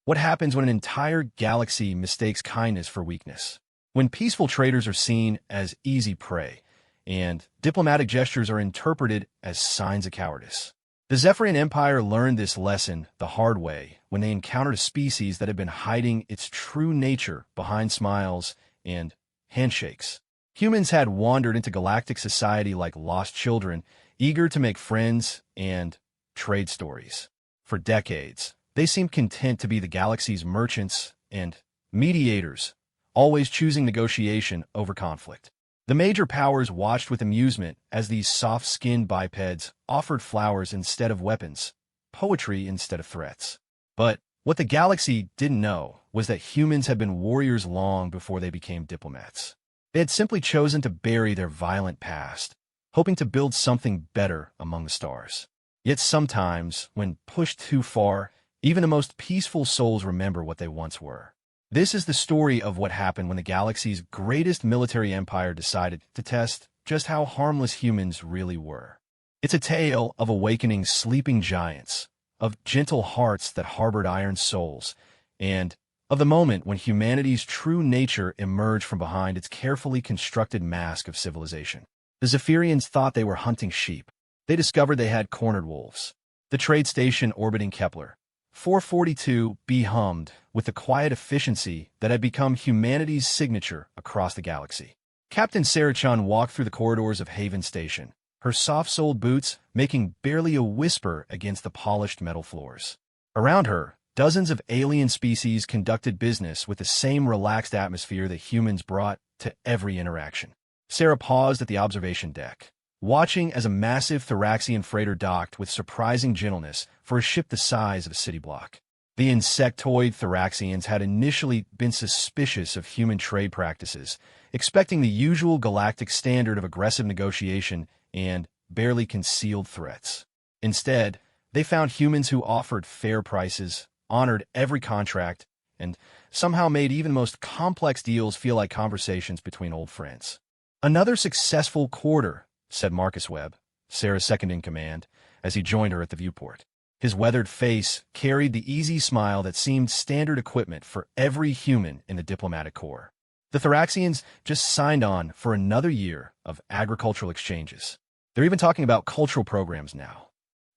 What happens when an entire galaxy mistakes kindness for weakness? When peaceful traders are seen as easy prey, and diplomatic gestures are interpreted as signs of cowardice. The Zephyrian Empire learned this lesson the hard way when they encountered a species that had been hiding its true nature behind smiles and handshakes. Humans had wandered into galactic society like lost children, eager to make friends and trade stories. For decades, they seemed content to be the galaxy's merchants and mediators, always choosing negotiation over conflict. The major powers watched with amusement as these soft-skinned bipeds offered flowers instead of weapons, poetry instead of threats. But what the galaxy didn't know was that humans had been warriors long before they became diplomats. They had simply chosen to bury their violent past, hoping to build something better among the stars. Yet sometimes, when pushed too far, even the most peaceful souls remember what they once were. This is the story of what happened when the galaxy's greatest military empire decided to test just how harmless humans really were. It's a tale of awakening sleeping giants, of gentle hearts that harbored iron souls, and of the moment when humanity's true nature emerged from behind its carefully constructed mask of civilization. The Zephyrians thought they were hunting sheep. They discovered they had cornered wolves. The trade station orbiting Kepler 442b hummed with the quiet efficiency that had become humanity's signature across the galaxy. Captain Sarachan walked through the corridors of Haven Station, her soft-soled boots making barely a whisper against the polished metal floors. Around her, dozens of alien species conducted business with the same relaxed atmosphere that humans brought to every interaction. Sarah paused at the observation deck, watching as a massive Thraxian freighter docked with surprising gentleness for a ship the size of a city block. The insectoid Thraxians had initially been suspicious of human trade practices, expecting the usual galactic standard of aggressive negotiation and barely concealed threats. Instead, they found humans who offered fair prices, honored every contract, and somehow made even the most complex deals feel like conversations between old friends. "Another successful quarter," said Marcus Webb, Sarah's second-in-command, as he joined her at the viewport. His weathered face carried the easy smile that seemed standard equipment for every human in the diplomatic corps. The Thraxians just signed on for another year of agricultural exchanges. They're even talking about cultural programs now.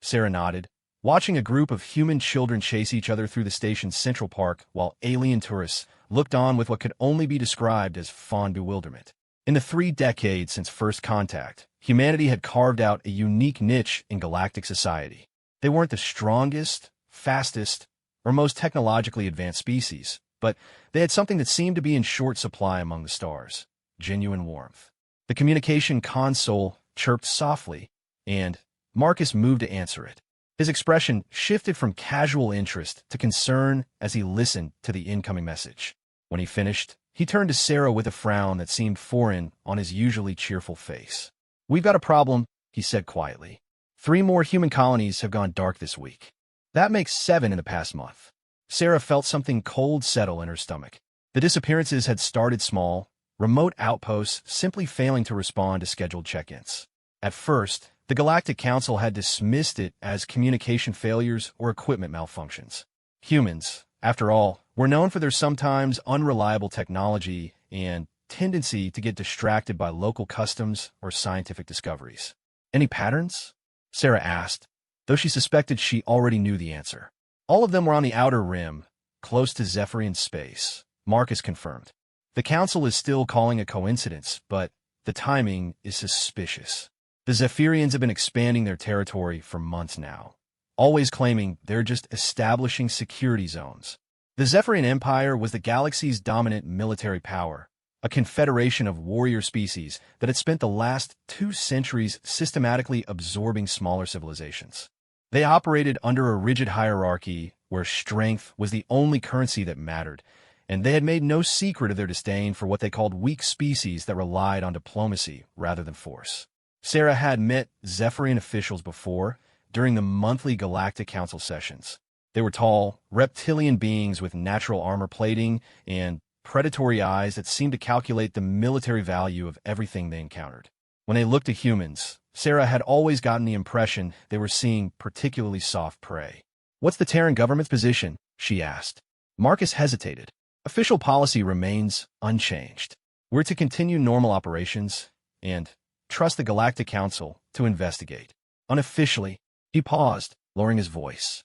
Sarah nodded, watching a group of human children chase each other through the station's central park while alien tourists looked on with what could only be described as fond bewilderment. In the 3 decades since first contact, humanity had carved out a unique niche in galactic society. They weren't the strongest, fastest, or most technologically advanced species, but they had something that seemed to be in short supply among the stars: genuine warmth. The communication console chirped softly, and Marcus moved to answer it. His expression shifted from casual interest to concern as he listened to the incoming message. When he finished, he turned to Sarah with a frown that seemed foreign on his usually cheerful face. "We've got a problem," he said quietly. 3 more human colonies have gone dark this week. That makes 7 in the past month. Sarah felt something cold settle in her stomach. The disappearances had started small, remote outposts simply failing to respond to scheduled check-ins. At first, the Galactic Council had dismissed it as communication failures or equipment malfunctions. Humans, after all, were known for their sometimes unreliable technology and tendency to get distracted by local customs or scientific discoveries. "Any patterns?" Sarah asked, though she suspected she already knew the answer. "All of them were on the outer rim, close to Zephyrian space," Marcus confirmed. "The Council is still calling it coincidence, but the timing is suspicious. The Zephyrians have been expanding their territory for months now, always claiming they're just establishing security zones. The Zephyrian Empire was the galaxy's dominant military power, a confederation of warrior species that had spent the last 2 centuries systematically absorbing smaller civilizations. They operated under a rigid hierarchy where strength was the only currency that mattered, and they had made no secret of their disdain for what they called weak species that relied on diplomacy rather than force. Sarah had met Zephyrian officials before, during the monthly Galactic Council sessions. They were tall, reptilian beings with natural armor plating and predatory eyes that seemed to calculate the military value of everything they encountered. When they looked at humans, Sarah had always gotten the impression they were seeing particularly soft prey. "What's the Terran government's position?" she asked. Marcus hesitated. Official policy remains unchanged. We're to continue normal operations and trust the Galactic Council to investigate. Unofficially, he paused, lowering his voice.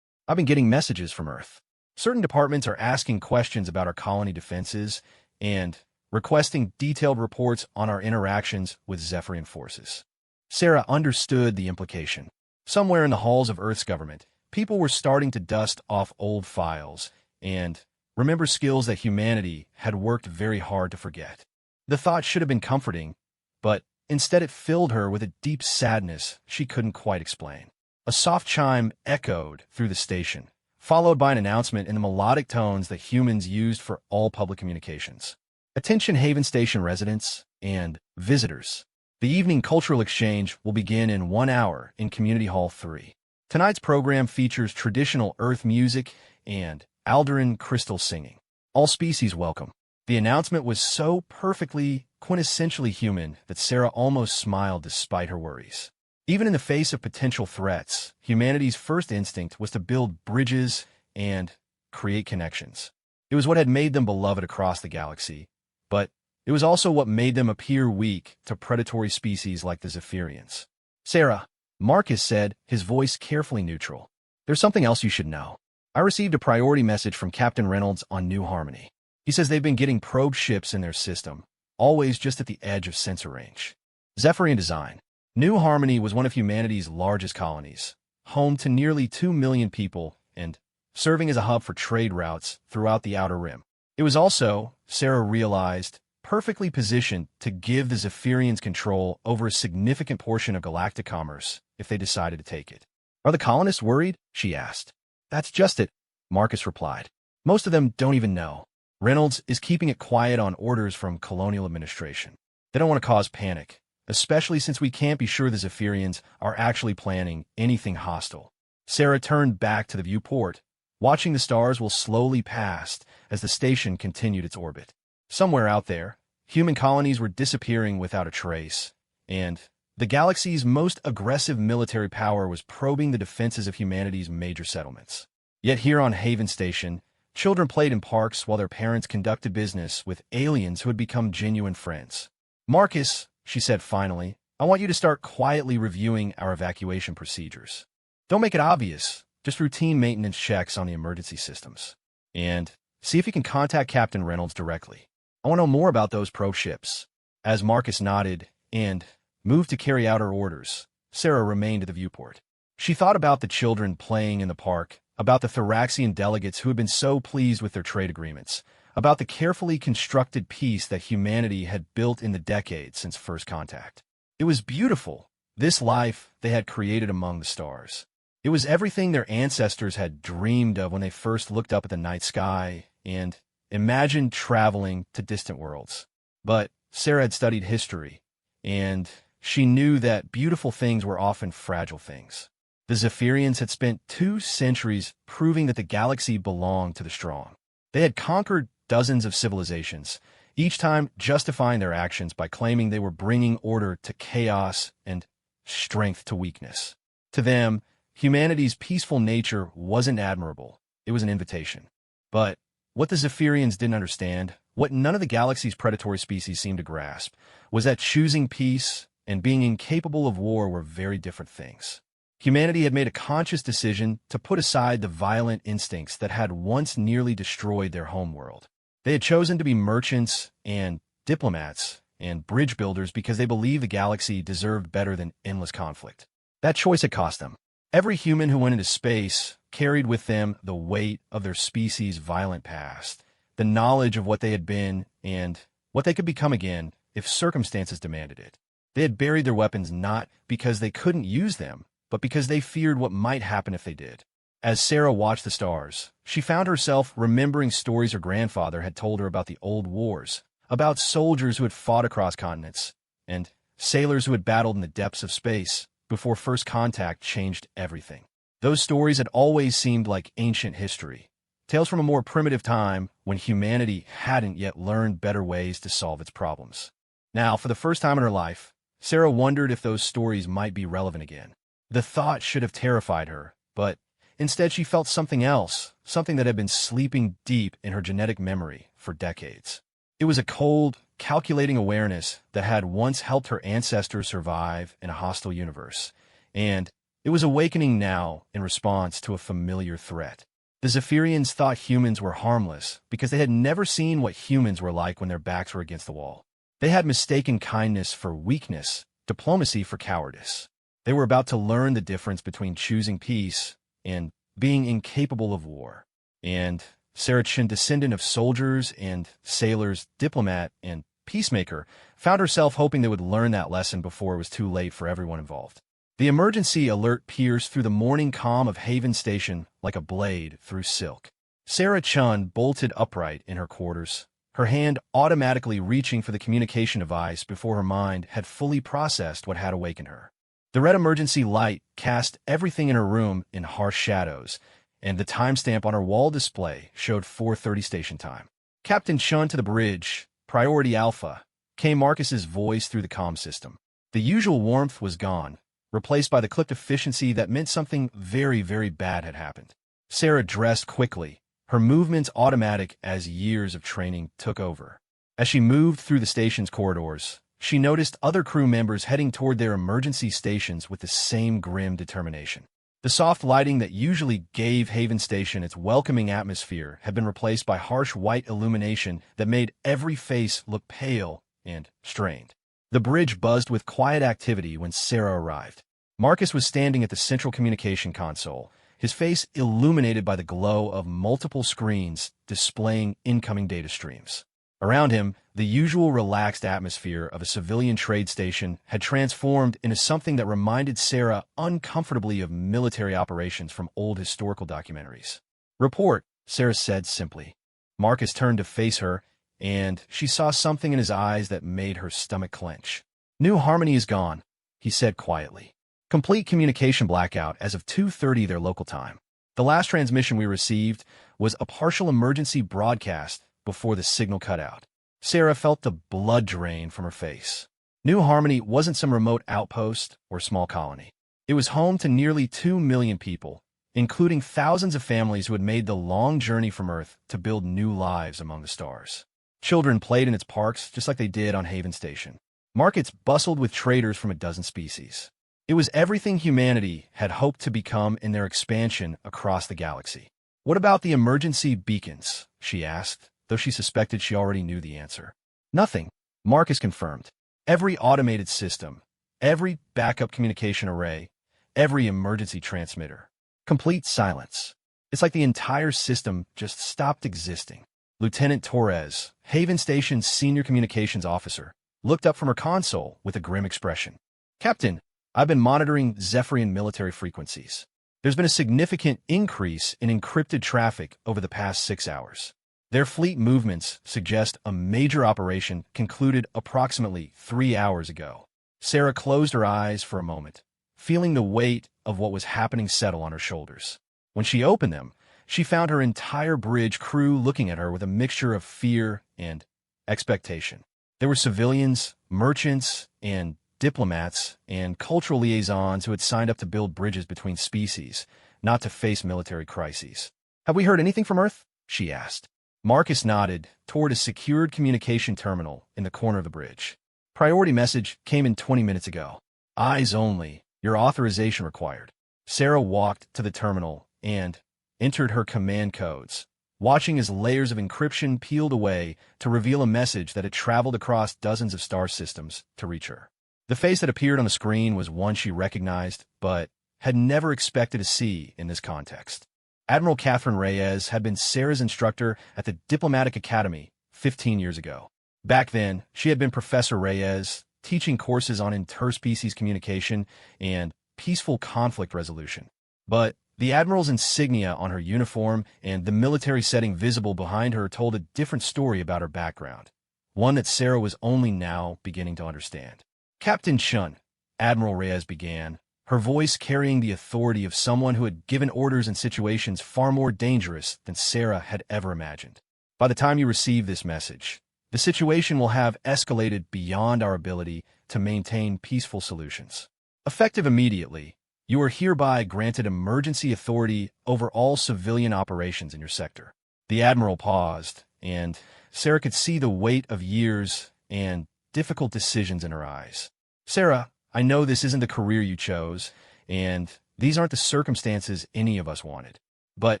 I've been getting messages from Earth. Certain departments are asking questions about our colony defenses and requesting detailed reports on our interactions with Zephyrian forces. Sarah understood the implication. Somewhere in the halls of Earth's government, people were starting to dust off old files and remember skills that humanity had worked very hard to forget. The thought should have been comforting, but instead it filled her with a deep sadness she couldn't quite explain. A soft chime echoed through the station, followed by an announcement in the melodic tones that humans used for all public communications. Attention Haven Station residents and visitors. The evening cultural exchange will begin in 1 hour in Community Hall 3. Tonight's program features traditional Earth music and Alderan crystal singing. All species welcome. The announcement was so perfectly, quintessentially human that Sarah almost smiled despite her worries. Even in the face of potential threats, humanity's first instinct was to build bridges and create connections. It was what had made them beloved across the galaxy, but it was also what made them appear weak to predatory species like the Zephyrians. Sarah, Marcus said, his voice carefully neutral. There's something else you should know. I received a priority message from Captain Reynolds on New Harmony. He says they've been getting probe ships in their system, always just at the edge of sensor range. Zephyrian design. New Harmony was one of humanity's largest colonies, home to nearly 2 million people and serving as a hub for trade routes throughout the Outer Rim. It was also, Sarah realized, perfectly positioned to give the Zephyrians control over a significant portion of galactic commerce if they decided to take it. Are the colonists worried? She asked. That's just it, Marcus replied. Most of them don't even know. Reynolds is keeping it quiet on orders from colonial administration. They don't want to cause panic, especially since we can't be sure the Zephyrians are actually planning anything hostile. Sarah turned back to the viewport, watching the stars will slowly pass as the station continued its orbit. Somewhere out there, human colonies were disappearing without a trace, and the galaxy's most aggressive military power was probing the defenses of humanity's major settlements. Yet here on Haven Station, children played in parks while their parents conducted business with aliens who had become genuine friends. Marcus, she said finally, I want you to start quietly reviewing our evacuation procedures. Don't make it obvious, just routine maintenance checks on the emergency systems. And see if you can contact Captain Reynolds directly. I want to know more about those probe ships. As Marcus nodded and moved to carry out her orders, Sarah remained at the viewport. She thought about the children playing in the park, about the Thoraxian delegates who had been so pleased with their trade agreements, about the carefully constructed peace that humanity had built in the decades since first contact. It was beautiful, this life they had created among the stars. It was everything their ancestors had dreamed of when they first looked up at the night sky and imagined traveling to distant worlds. But Sarah had studied history, and she knew that beautiful things were often fragile things. The Zephyrians had spent 2 centuries proving that the galaxy belonged to the strong. They had conquered dozens of civilizations, each time justifying their actions by claiming they were bringing order to chaos and strength to weakness. To them, humanity's peaceful nature wasn't admirable, it was an invitation. But what the Zephyrians didn't understand, what none of the galaxy's predatory species seemed to grasp, was that choosing peace and being incapable of war were very different things. Humanity had made a conscious decision to put aside the violent instincts that had once nearly destroyed their homeworld. They had chosen to be merchants and diplomats and bridge builders because they believed the galaxy deserved better than endless conflict. That choice had cost them. Every human who went into space carried with them the weight of their species' violent past, the knowledge of what they had been and what they could become again if circumstances demanded it. They had buried their weapons not because they couldn't use them, but because they feared what might happen if they did. As Sarah watched the stars, she found herself remembering stories her grandfather had told her about the old wars, about soldiers who had fought across continents, and sailors who had battled in the depths of space before first contact changed everything. Those stories had always seemed like ancient history, tales from a more primitive time when humanity hadn't yet learned better ways to solve its problems. Now, for the first time in her life, Sarah wondered if those stories might be relevant again. The thought should have terrified her, but Instead, she felt something else, something that had been sleeping deep in her genetic memory for decades. It was a cold, calculating awareness that had once helped her ancestors survive in a hostile universe, and it was awakening now in response to a familiar threat. The Zephyrians thought humans were harmless because they had never seen what humans were like when their backs were against the wall. They had mistaken kindness for weakness, diplomacy for cowardice. They were about to learn the difference between choosing peace and being incapable of war. And Sarah Chen, descendant of soldiers and sailors, diplomat and peacemaker, found herself hoping they would learn that lesson before it was too late for everyone involved. The emergency alert pierced through the morning calm of Haven Station like a blade through silk. Sarah Chun bolted upright in her quarters, her hand automatically reaching for the communication device before her mind had fully processed what had awakened her. The red emergency light cast everything in her room in harsh shadows, and the timestamp on her wall display showed 4:30 station time. "Captain Chun to the bridge, Priority Alpha," came Marcus's voice through the comm system. The usual warmth was gone, replaced by the clipped efficiency that meant something very, very bad had happened. Sarah dressed quickly, her movements automatic as years of training took over. As she moved through the station's corridors, she noticed other crew members heading toward their emergency stations with the same grim determination. The soft lighting that usually gave Haven Station its welcoming atmosphere had been replaced by harsh white illumination that made every face look pale and strained. The bridge buzzed with quiet activity when Sarah arrived. Marcus was standing at the central communication console, his face illuminated by the glow of multiple screens displaying incoming data streams. Around him, the usual relaxed atmosphere of a civilian trade station had transformed into something that reminded Sarah uncomfortably of military operations from old historical documentaries. "Report," Sarah said simply. Marcus turned to face her, and she saw something in his eyes that made her stomach clench. "New Harmony is gone," he said quietly. "Complete communication blackout as of 2:30 their local time. The last transmission we received was a partial emergency broadcast before the signal cut out." Sarah felt the blood drain from her face. New Harmony wasn't some remote outpost or small colony. It was home to nearly 2 million people, including thousands of families who had made the long journey from Earth to build new lives among the stars. Children played in its parks just like they did on Haven Station. Markets bustled with traders from a dozen species. It was everything humanity had hoped to become in their expansion across the galaxy. "What about the emergency beacons?" she asked, though she suspected she already knew the answer. "Nothing," Marcus confirmed. "Every automated system, every backup communication array, every emergency transmitter. Complete silence. It's like the entire system just stopped existing." Lieutenant Torres, Haven Station's senior communications officer, looked up from her console with a grim expression. "Captain, I've been monitoring Zephyrian military frequencies. There's been a significant increase in encrypted traffic over the past 6 hours. Their fleet movements suggest a major operation concluded approximately 3 hours ago." Sarah closed her eyes for a moment, feeling the weight of what was happening settle on her shoulders. When she opened them, she found her entire bridge crew looking at her with a mixture of fear and expectation. There were civilians, merchants, and diplomats and cultural liaisons who had signed up to build bridges between species, not to face military crises. "Have we heard anything from Earth?" she asked. Marcus nodded toward a secured communication terminal in the corner of the bridge. "Priority message came in 20 minutes ago. Eyes only. Your authorization required." Sarah walked to the terminal and entered her command codes, watching as layers of encryption peeled away to reveal a message that had traveled across dozens of star systems to reach her. The face that appeared on the screen was one she recognized, but had never expected to see in this context. Admiral Catherine Reyes had been Sarah's instructor at the Diplomatic Academy 15 years ago. Back then, she had been Professor Reyes, teaching courses on interspecies communication and peaceful conflict resolution. But the Admiral's insignia on her uniform and the military setting visible behind her told a different story about her background, one that Sarah was only now beginning to understand. "Captain Chun," Admiral Reyes began, her voice carrying the authority of someone who had given orders in situations far more dangerous than Sarah had ever imagined. "By the time you receive this message, the situation will have escalated beyond our ability to maintain peaceful solutions. Effective immediately, You are hereby granted emergency authority over all civilian operations in your sector. The Admiral paused, and Sarah could see the weight of years and difficult decisions in her eyes. Sarah, I know this isn't the career you chose, and these aren't the circumstances any of us wanted. But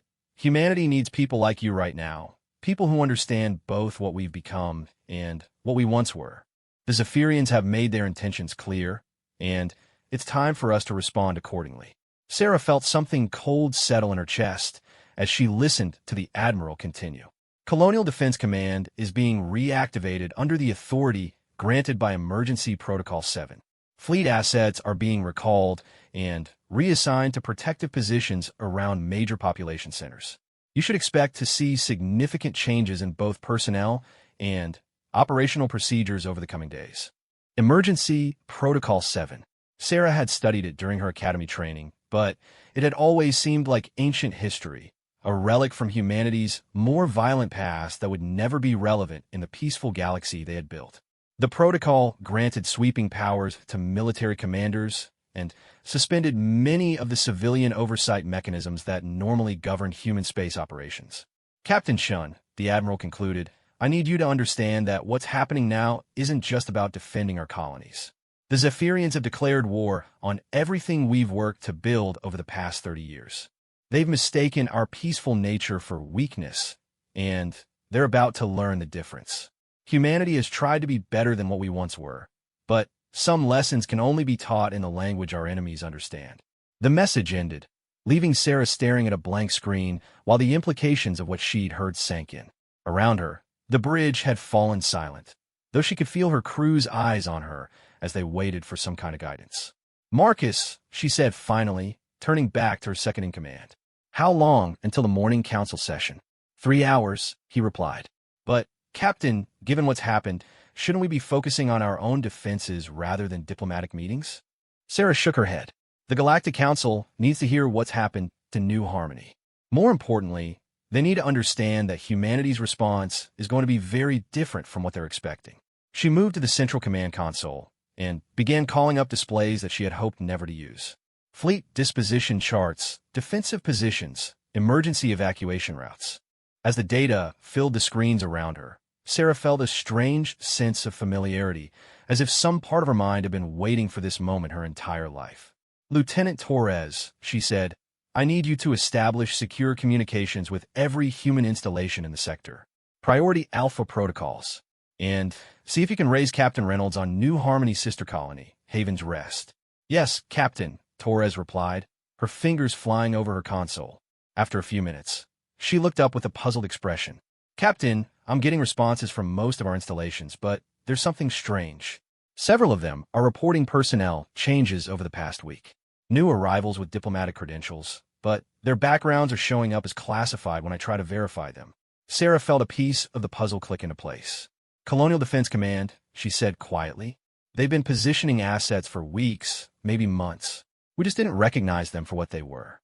humanity needs people like you right now, people who understand both what we've become and what we once were. The Zephyrians have made their intentions clear, and it's time for us to respond accordingly. Sarah felt something cold settle in her chest as she listened to the Admiral continue. Colonial Defense Command is being reactivated under the authority granted by Emergency Protocol 7. Fleet assets are being recalled and reassigned to protective positions around major population centers. You should expect to see significant changes in both personnel and operational procedures over the coming days. Emergency Protocol 7. Sarah had studied it during her academy training, but it had always seemed like ancient history, a relic from humanity's more violent past that would never be relevant in the peaceful galaxy they had built. The protocol granted sweeping powers to military commanders and suspended many of the civilian oversight mechanisms that normally govern human space operations. Captain Shun, the Admiral concluded, I need you to understand that what's happening now isn't just about defending our colonies. The Zephyrians have declared war on everything we've worked to build over the past 30 years. They've mistaken our peaceful nature for weakness, and they're about to learn the difference. Humanity has tried to be better than what we once were, but some lessons can only be taught in the language our enemies understand. The message ended, leaving Sarah staring at a blank screen while the implications of what she'd heard sank in. Around her, the bridge had fallen silent, though she could feel her crew's eyes on her as they waited for some kind of guidance. Marcus, she said finally, turning back to her second-in-command. How long until the morning council session? 3 hours, he replied. But, Captain, given what's happened, shouldn't we be focusing on our own defenses rather than diplomatic meetings? Sarah shook her head. The Galactic Council needs to hear what's happened to New Harmony. More importantly, they need to understand that humanity's response is going to be very different from what they're expecting. She moved to the Central Command console and began calling up displays that she had hoped never to use. Fleet disposition charts, defensive positions, emergency evacuation routes. As the data filled the screens around her, Sarah felt a strange sense of familiarity, as if some part of her mind had been waiting for this moment her entire life. Lieutenant Torres, she said, I need you to establish secure communications with every human installation in the sector. Priority Alpha protocols. And see if you can raise Captain Reynolds on New Harmony's sister colony, Haven's Rest. Yes, Captain, Torres replied, her fingers flying over her console. After a few minutes, she looked up with a puzzled expression. Captain, I'm getting responses from most of our installations, but there's something strange. Several of them are reporting personnel changes over the past week. New arrivals with diplomatic credentials, but their backgrounds are showing up as classified when I try to verify them. Sarah felt a piece of the puzzle click into place. Colonial Defense Command, she said quietly. They've been positioning assets for weeks, maybe months. We just didn't recognize them for what they were.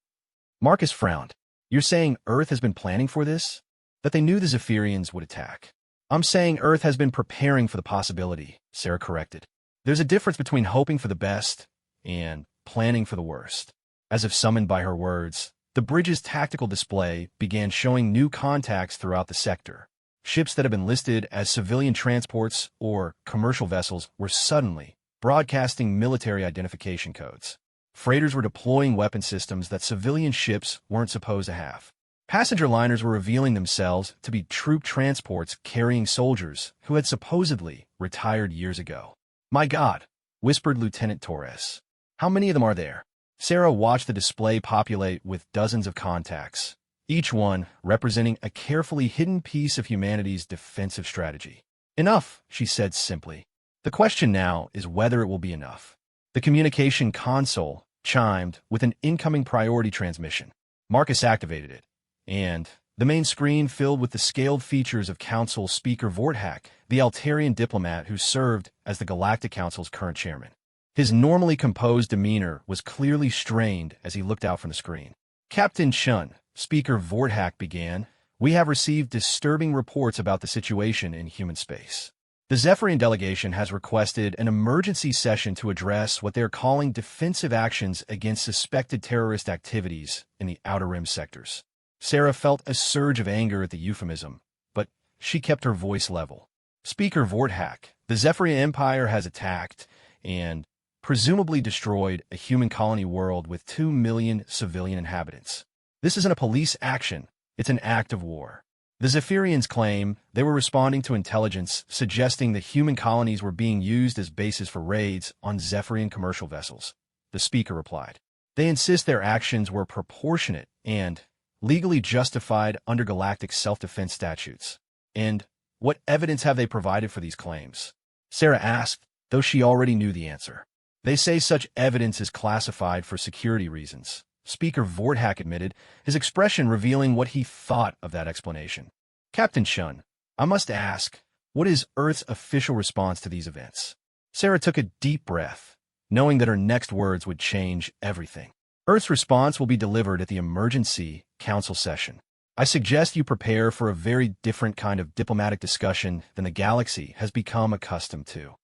Marcus frowned. You're saying Earth has been planning for this? That they knew the Zephyrians would attack? I'm saying Earth has been preparing for the possibility, Sarah corrected. There's a difference between hoping for the best and planning for the worst. As if summoned by her words, the bridge's tactical display began showing new contacts throughout the sector. Ships that had been listed as civilian transports or commercial vessels were suddenly broadcasting military identification codes. Freighters were deploying weapon systems that civilian ships weren't supposed to have. Passenger liners were revealing themselves to be troop transports carrying soldiers who had supposedly retired years ago. My God, whispered Lieutenant Torres. How many of them are there? Sarah watched the display populate with dozens of contacts, each one representing a carefully hidden piece of humanity's defensive strategy. Enough, she said simply. The question now is whether it will be enough. The communication console chimed with an incoming priority transmission. Marcus activated it, and the main screen filled with the scaled features of Council Speaker Vorthak, the Altarian diplomat who served as the Galactic Council's current chairman. His normally composed demeanor was clearly strained as he looked out from the screen. Captain Shun, Speaker Vorthak began, we have received disturbing reports about the situation in human space. The Zephyrian delegation has requested an emergency session to address what they are calling defensive actions against suspected terrorist activities in the Outer Rim sectors. Sarah felt a surge of anger at the euphemism, but she kept her voice level. Speaker Vorthak, the Zephyrian Empire has attacked and presumably destroyed a human colony world with 2 million civilian inhabitants. This isn't a police action, it's an act of war. The Zephyrians claim they were responding to intelligence suggesting that human colonies were being used as bases for raids on Zephyrian commercial vessels. The speaker replied. They insist their actions were proportionate and legally justified under galactic self-defense statutes. And what evidence have they provided for these claims? Sarah asked, though she already knew the answer. They say such evidence is classified for security reasons. Speaker Vorthak admitted, his expression revealing what he thought of that explanation. Captain Shun, I must ask, what is Earth's official response to these events? Sarah took a deep breath, knowing that her next words would change everything. Earth's response will be delivered at the Emergency Council session. I suggest you prepare for a very different kind of diplomatic discussion than the galaxy has become accustomed to.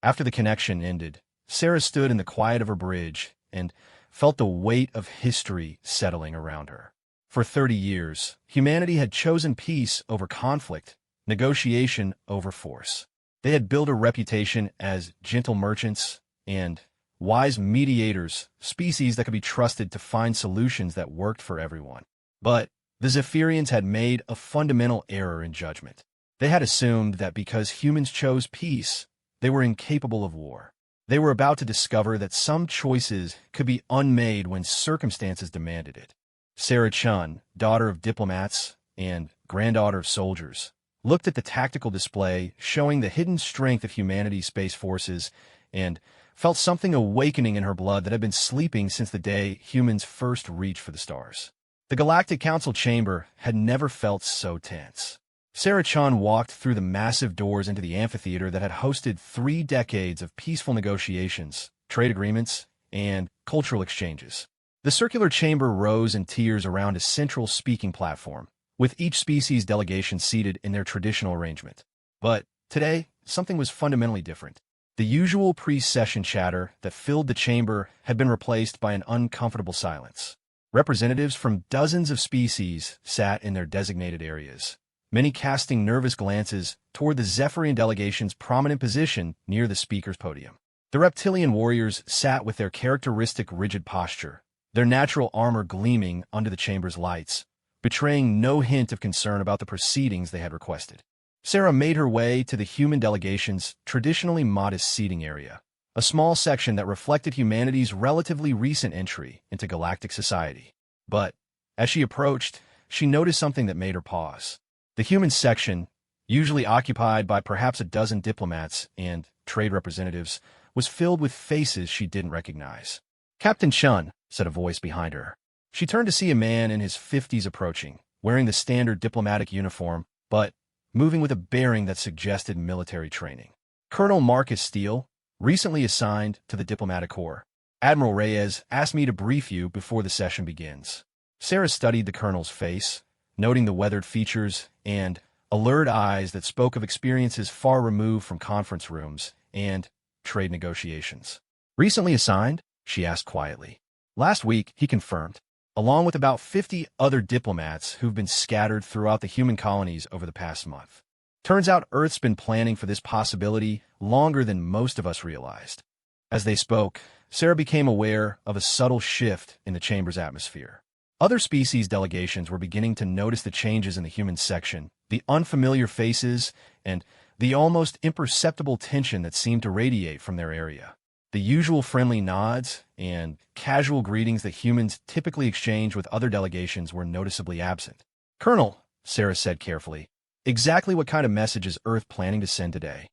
After the connection ended, Sarah stood in the quiet of her bridge and felt the weight of history settling around her. For 30 years, humanity had chosen peace over conflict, negotiation over force. They had built a reputation as gentle merchants and wise mediators, species that could be trusted to find solutions that worked for everyone. But the Zephyrians had made a fundamental error in judgment. They had assumed that because humans chose peace, they were incapable of war. They were about to discover that some choices could be unmade when circumstances demanded it. Sarah Chun, daughter of diplomats and granddaughter of soldiers, looked at the tactical display showing the hidden strength of humanity's space forces and felt something awakening in her blood that had been sleeping since the day humans first reached for the stars. The Galactic Council chamber had never felt so tense. Sarah Chun walked through the massive doors into the amphitheater that had hosted 3 decades of peaceful negotiations, trade agreements, and cultural exchanges. The circular chamber rose in tiers around a central speaking platform, with each species delegation seated in their traditional arrangement. But today, something was fundamentally different. The usual pre-session chatter that filled the chamber had been replaced by an uncomfortable silence. Representatives from dozens of species sat in their designated areas, many casting nervous glances toward the Zephyrian delegation's prominent position near the speaker's podium. The reptilian warriors sat with their characteristic rigid posture, their natural armor gleaming under the chamber's lights, betraying no hint of concern about the proceedings they had requested. Sarah made her way to the human delegation's traditionally modest seating area, a small section that reflected humanity's relatively recent entry into galactic society. But as she approached, she noticed something that made her pause. The human section, usually occupied by perhaps a dozen diplomats and trade representatives, was filled with faces she didn't recognize. Captain Chun, said a voice behind her. She turned to see a man in his 50s approaching, wearing the standard diplomatic uniform, but moving with a bearing that suggested military training. Colonel Marcus Steele, recently assigned to the Diplomatic Corps. Admiral Reyes asked me to brief you before the session begins. Sarah studied the colonel's face, noting the weathered features and alert eyes that spoke of experiences far removed from conference rooms and trade negotiations. Recently assigned? She asked quietly. Last week, he confirmed, along with about 50 other diplomats who've been scattered throughout the human colonies over the past month. Turns out Earth's been planning for this possibility longer than most of us realized. As they spoke, Sarah became aware of a subtle shift in the chamber's atmosphere. Other species delegations were beginning to notice the changes in the human section, the unfamiliar faces, and the almost imperceptible tension that seemed to radiate from their area. The usual friendly nods and casual greetings that humans typically exchange with other delegations were noticeably absent. Colonel, Sarah said carefully, exactly what kind of message is Earth planning to send today?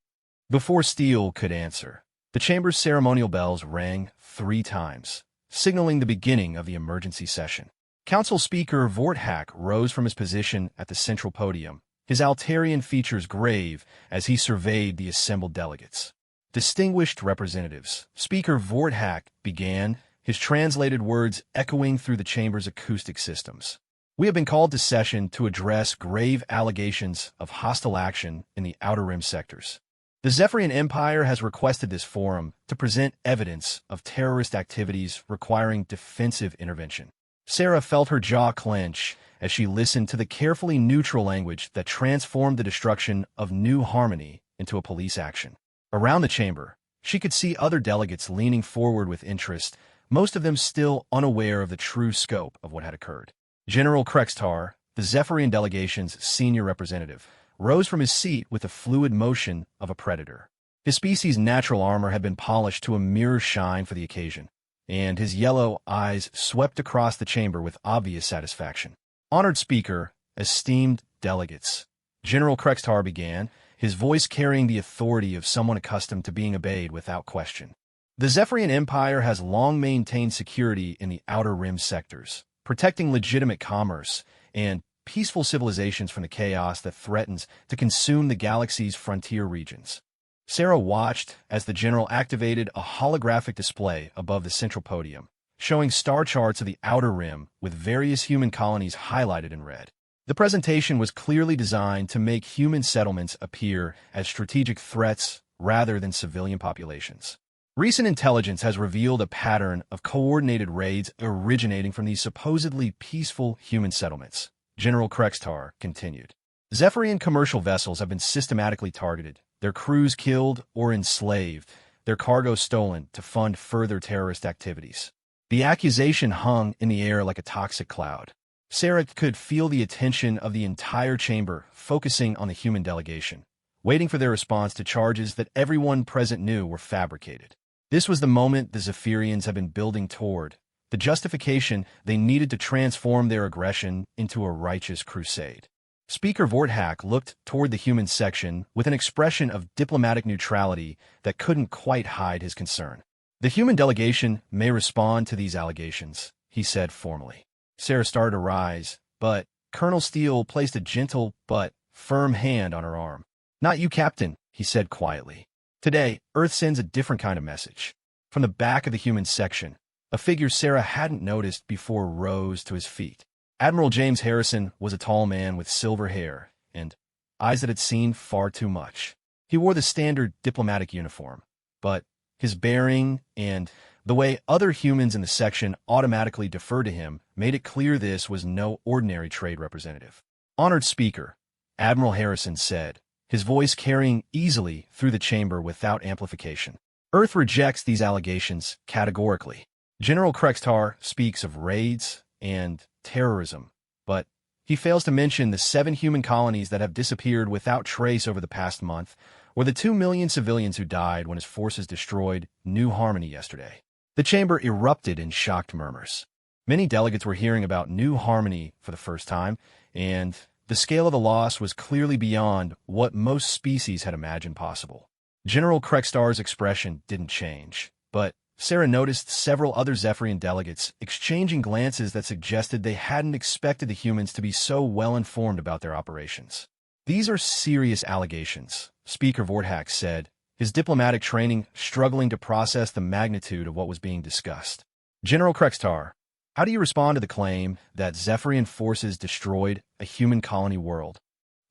Before Steele could answer, the chamber's ceremonial bells rang 3 times, signaling the beginning of the emergency session. Council Speaker Vorthak rose from his position at the central podium, his Altarian features grave as he surveyed the assembled delegates. Distinguished representatives, Speaker Vorthak began, his translated words echoing through the chamber's acoustic systems. We have been called to session to address grave allegations of hostile action in the Outer Rim sectors. The Zephyrian Empire has requested this forum to present evidence of terrorist activities requiring defensive intervention. Sarah felt her jaw clench as she listened to the carefully neutral language that transformed the destruction of New Harmony into a police action. Around the chamber, she could see other delegates leaning forward with interest, most of them still unaware of the true scope of what had occurred. General Krextar, the Zephyrian delegation's senior representative, rose from his seat with the fluid motion of a predator. His species' natural armor had been polished to a mirror shine for the occasion, and his yellow eyes swept across the chamber with obvious satisfaction. Honored speaker, esteemed delegates, General Krextar began, his voice carrying the authority of someone accustomed to being obeyed without question. The Zephyrian Empire has long maintained security in the Outer Rim sectors, protecting legitimate commerce and peaceful civilizations from the chaos that threatens to consume the galaxy's frontier regions. Sarah watched as the general activated a holographic display above the central podium, showing star charts of the Outer Rim with various human colonies highlighted in red. The presentation was clearly designed to make human settlements appear as strategic threats rather than civilian populations. Recent intelligence has revealed a pattern of coordinated raids originating from these supposedly peaceful human settlements. General Krextar continued. Zephyrian commercial vessels have been systematically targeted, their crews killed or enslaved, their cargo stolen to fund further terrorist activities. The accusation hung in the air like a toxic cloud. Sarah could feel the attention of the entire chamber focusing on the human delegation, waiting for their response to charges that everyone present knew were fabricated. This was the moment the Zephyrians had been building toward, the justification they needed to transform their aggression into a righteous crusade. Speaker Vorthak looked toward the human section with an expression of diplomatic neutrality that couldn't quite hide his concern. The human delegation may respond to these allegations, he said formally. Sarah started to rise, but Colonel Steele placed a gentle but firm hand on her arm. Not you, Captain, he said quietly. Today, Earth sends a different kind of message. From the back of the human section, a figure Sarah hadn't noticed before rose to his feet. Admiral James Harrison was a tall man with silver hair and eyes that had seen far too much. He wore the standard diplomatic uniform, but his bearing and the way other humans in the section automatically deferred to him made it clear this was no ordinary trade representative. Honored Speaker, Admiral Harrison said, his voice carrying easily through the chamber without amplification. Earth rejects these allegations categorically. General Krextar speaks of raids and terrorism, but he fails to mention the 7 human colonies that have disappeared without trace over the past month, or the 2 million civilians who died when his forces destroyed New Harmony yesterday. The chamber erupted in shocked murmurs. Many delegates were hearing about New Harmony for the first time, and the scale of the loss was clearly beyond what most species had imagined possible. General Krextar's expression didn't change, but Sarah noticed several other Zephyrian delegates exchanging glances that suggested they hadn't expected the humans to be so well informed about their operations. These are serious allegations, Speaker Vorthak said, his diplomatic training struggling to process the magnitude of what was being discussed. General Krextar, how do you respond to the claim that Zephyrian forces destroyed a human colony world?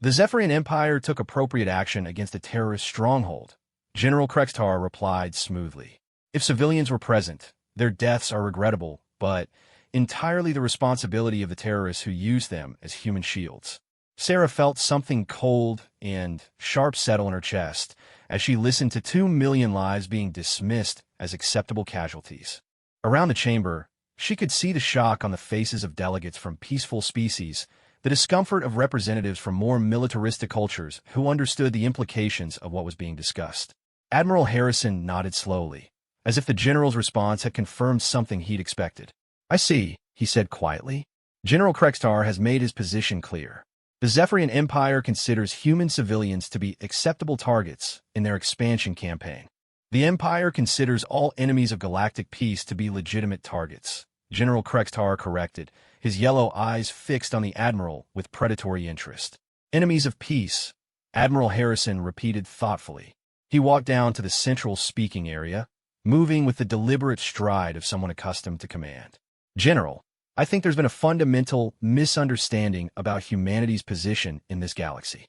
The Zephyrian Empire took appropriate action against a terrorist stronghold. General Krextar replied smoothly. If civilians were present, their deaths are regrettable, but entirely the responsibility of the terrorists who used them as human shields. Sarah felt something cold and sharp settle in her chest as she listened to 2 million lives being dismissed as acceptable casualties. Around the chamber, she could see the shock on the faces of delegates from peaceful species, the discomfort of representatives from more militaristic cultures who understood the implications of what was being discussed. Admiral Harrison nodded slowly, as if the general's response had confirmed something he'd expected. I see, he said quietly. General Krextar has made his position clear. The Zephyrian Empire considers human civilians to be acceptable targets in their expansion campaign. The Empire considers all enemies of galactic peace to be legitimate targets. General Krextar corrected, his yellow eyes fixed on the Admiral with predatory interest. Enemies of peace, Admiral Harrison repeated thoughtfully. He walked down to the central speaking area, moving with the deliberate stride of someone accustomed to command. General, I think there's been a fundamental misunderstanding about humanity's position in this galaxy.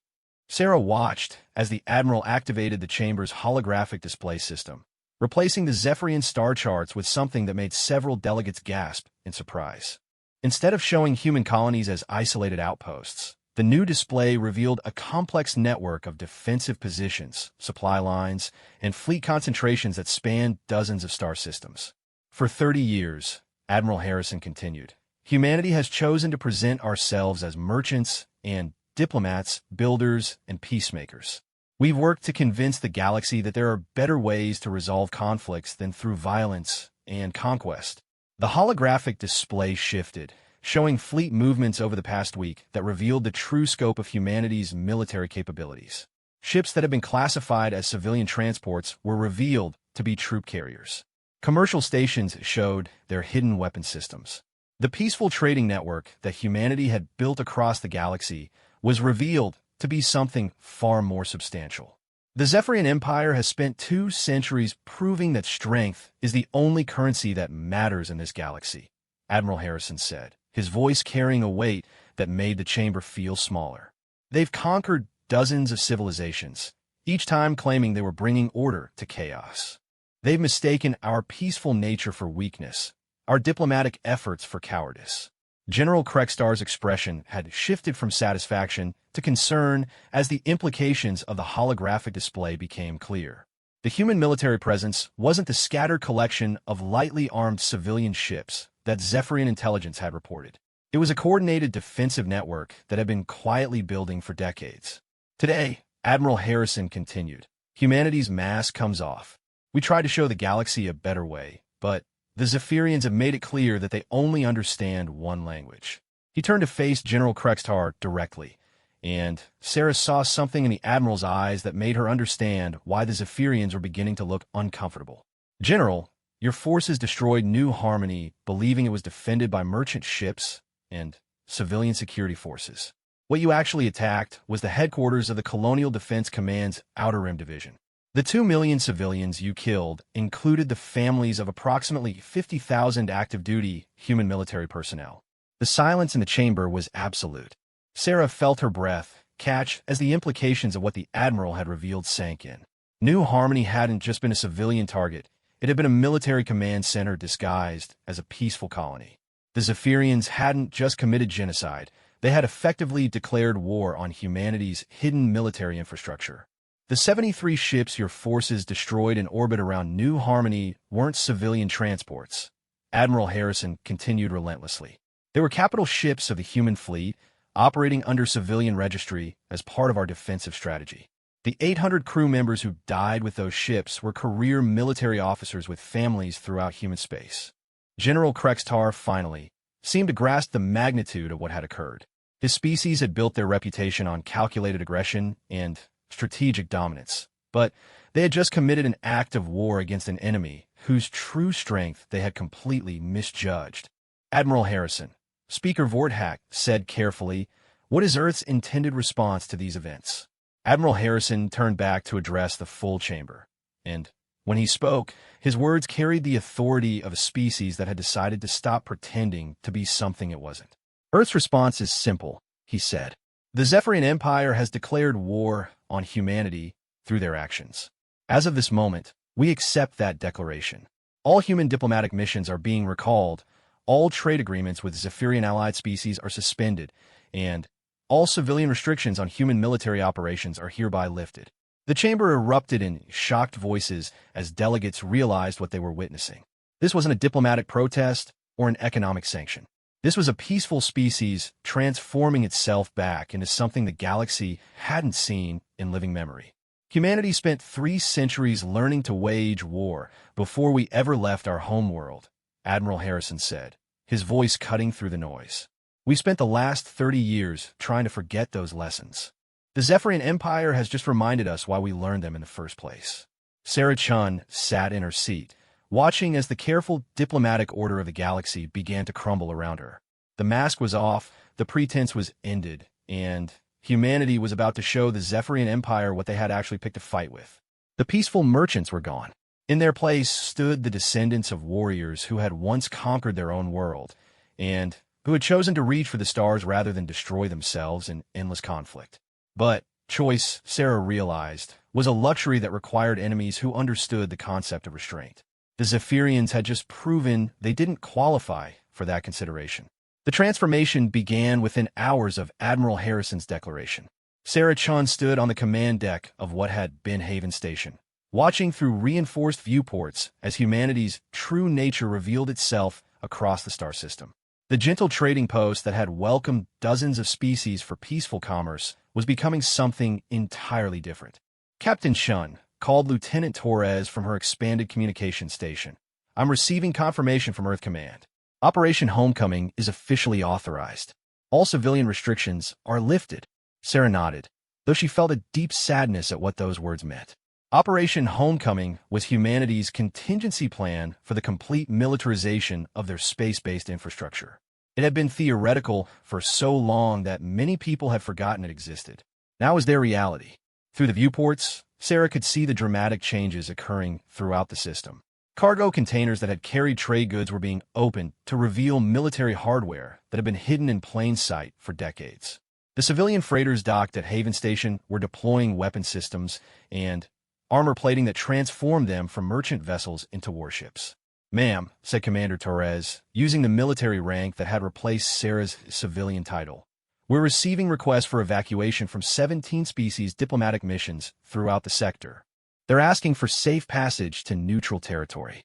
Sarah watched as the Admiral activated the chamber's holographic display system, replacing the Zephyrian star charts with something that made several delegates gasp in surprise. Instead of showing human colonies as isolated outposts, the new display revealed a complex network of defensive positions, supply lines, and fleet concentrations that spanned dozens of star systems. For 30 years, Admiral Harrison continued, humanity has chosen to present ourselves as merchants and diplomats, builders, and peacemakers. We've worked to convince the galaxy that there are better ways to resolve conflicts than through violence and conquest. The holographic display shifted, showing fleet movements over the past week that revealed the true scope of humanity's military capabilities. Ships that had been classified as civilian transports were revealed to be troop carriers. Commercial stations showed their hidden weapon systems. The peaceful trading network that humanity had built across the galaxy was revealed to be something far more substantial. The Zephyrian Empire has spent 2 centuries proving that strength is the only currency that matters in this galaxy, Admiral Harrison said, his voice carrying a weight that made the chamber feel smaller. They've conquered dozens of civilizations, each time claiming they were bringing order to chaos. They've mistaken our peaceful nature for weakness, our diplomatic efforts for cowardice. General Krekstar's expression had shifted from satisfaction to concern as the implications of the holographic display became clear. The human military presence wasn't the scattered collection of lightly armed civilian ships that Zephyrian intelligence had reported. It was a coordinated defensive network that had been quietly building for decades. Today, Admiral Harrison continued, humanity's mask comes off. We try to show the galaxy a better way, but the Zephyrians have made it clear that they only understand one language. He turned to face General Krekstar directly, and Sarah saw something in the Admiral's eyes that made her understand why the Zephyrians were beginning to look uncomfortable. General, your forces destroyed New Harmony, believing it was defended by merchant ships and civilian security forces. What you actually attacked was the headquarters of the Colonial Defense Command's Outer Rim Division. The 2 million civilians you killed included the families of approximately 50,000 active-duty human military personnel. The silence in the chamber was absolute. Sarah felt her breath catch as the implications of what the Admiral had revealed sank in. New Harmony hadn't just been a civilian target, it had been a military command center disguised as a peaceful colony. The Zephyrians hadn't just committed genocide, they had effectively declared war on humanity's hidden military infrastructure. The 73 ships your forces destroyed in orbit around New Harmony weren't civilian transports. Admiral Harrison continued relentlessly. They were capital ships of the human fleet, operating under civilian registry as part of our defensive strategy. The 800 crew members who died with those ships were career military officers with families throughout human space. General Krekstar finally seemed to grasp the magnitude of what had occurred. His species had built their reputation on calculated aggression and strategic dominance, but they had just committed an act of war against an enemy whose true strength they had completely misjudged. Admiral Harrison, Speaker Vorthak said carefully, what is Earth's intended response to these events? Admiral Harrison turned back to address the full chamber, and when he spoke, his words carried the authority of a species that had decided to stop pretending to be something it wasn't. Earth's response is simple, he said. The Zephyrian Empire has declared war on humanity through their actions. As of this moment, we accept that declaration. All human diplomatic missions are being recalled, all trade agreements with Zephyrian allied species are suspended, and all civilian restrictions on human military operations are hereby lifted. The chamber erupted in shocked voices as delegates realized what they were witnessing. This wasn't a diplomatic protest or an economic sanction. This was a peaceful species transforming itself back into something the galaxy hadn't seen in living memory. Humanity spent 3 centuries learning to wage war before we ever left our homeworld, Admiral Harrison said, his voice cutting through the noise. We spent the last 30 years trying to forget those lessons. The Zephyrian Empire has just reminded us why we learned them in the first place. Sarah Chun sat in her seat, watching as the careful diplomatic order of the galaxy began to crumble around her. The mask was off, the pretense was ended, and humanity was about to show the Zephyrian Empire what they had actually picked a fight with. The peaceful merchants were gone. In their place stood the descendants of warriors who had once conquered their own world, and who had chosen to reach for the stars rather than destroy themselves in endless conflict. But choice, Sarah realized, was a luxury that required enemies who understood the concept of restraint. The Zephyrians had just proven they didn't qualify for that consideration. The transformation began within hours of Admiral Harrison's declaration. Sarah Chun stood on the command deck of what had been Haven Station, watching through reinforced viewports as humanity's true nature revealed itself across the star system. The gentle trading post that had welcomed dozens of species for peaceful commerce was becoming something entirely different. Captain Chun called Lieutenant Torres from her expanded communication station. "I'm receiving confirmation from Earth Command. Operation Homecoming is officially authorized. All civilian restrictions are lifted." Sarah nodded, though she felt a deep sadness at what those words meant. Operation Homecoming was humanity's contingency plan for the complete militarization of their space-based infrastructure. It had been theoretical for so long that many people had forgotten it existed. Now was their reality. Through the viewports, Sarah could see the dramatic changes occurring throughout the system. Cargo containers that had carried trade goods were being opened to reveal military hardware that had been hidden in plain sight for decades. The civilian freighters docked at Haven Station were deploying weapon systems and armor plating that transformed them from merchant vessels into warships. "Ma'am," said Commander Torres, using the military rank that had replaced Sarah's civilian title, "we're receiving requests for evacuation from 17 species diplomatic missions throughout the sector. They're asking for safe passage to neutral territory."